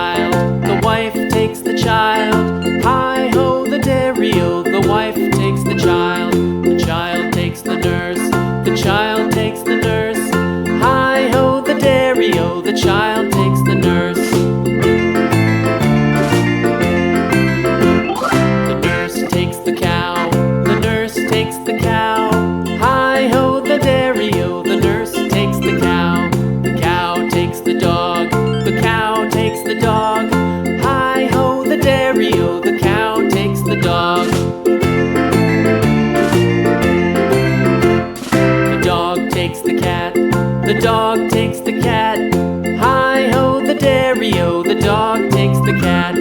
child, the wife takes the child. Hi-ho, the dairy-o, the wife takes the child takes the nurse, the child takes the nurse. Hi-ho, the dairy-o, the child takes the nurse. The nurse takes the cow, the nurse takes the cow. Hi-ho, the dairy-o, the nurse takes the cow. The cow takes the dog, the cow takes the dog. Hi-ho, the dairy-o, the cow takes the dog. The dog takes the cat, the dog takes the cat. Hi-ho, the dairy-o, the dog takes the cat.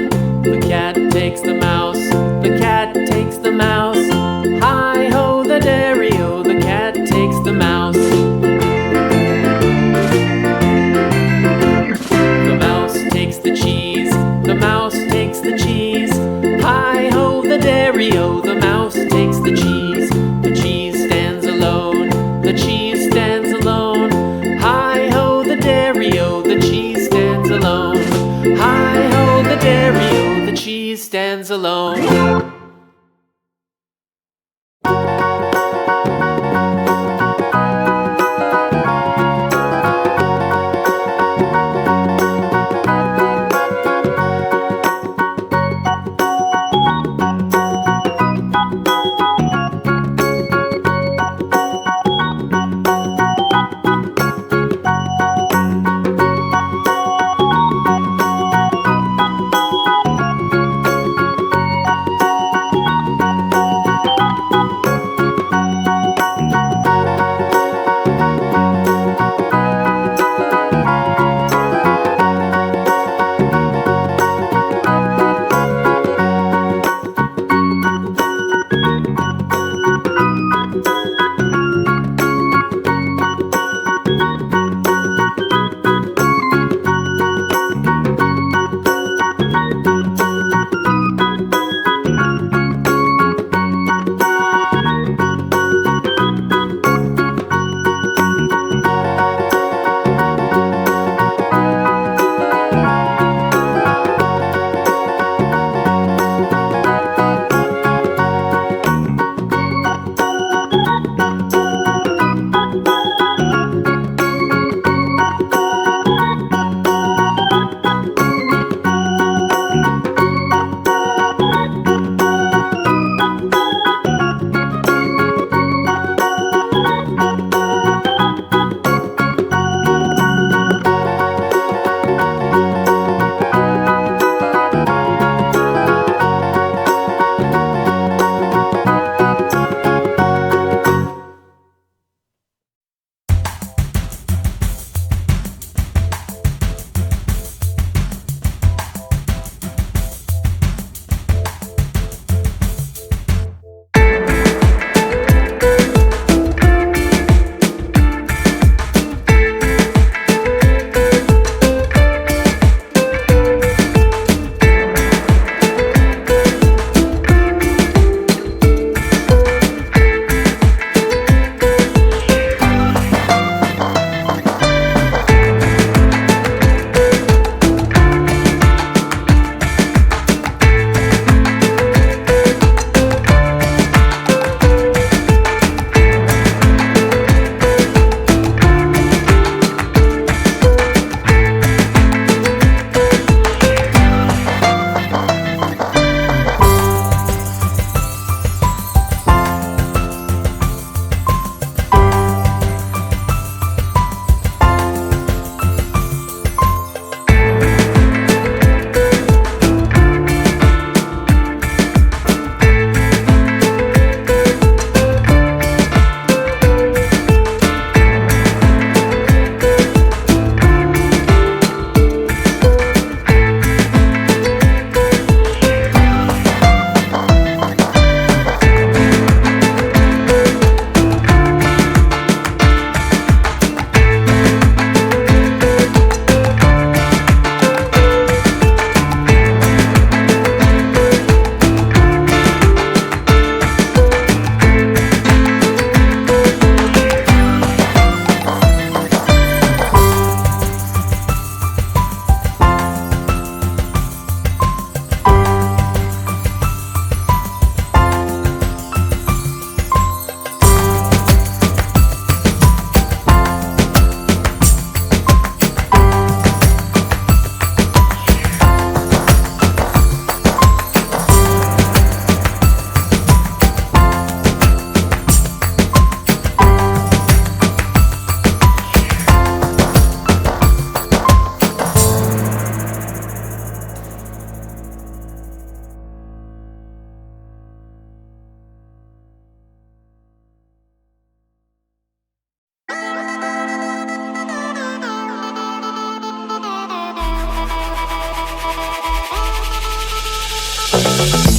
The cat takes the mouse, the cat takes the mouse. Hi-ho, the dairy-o, the cat takes the mouse. The mouse takes the cheese, the mouse takes the cheese. Hi-ho, the dairy-o, the mouse takes the cheese. The cheese stands alone, the cheese stands alone. Hi-ho, the dairy-o, the cheese stands alone. Hi-ho, the dairy-o, the cheese stands alone. Bye.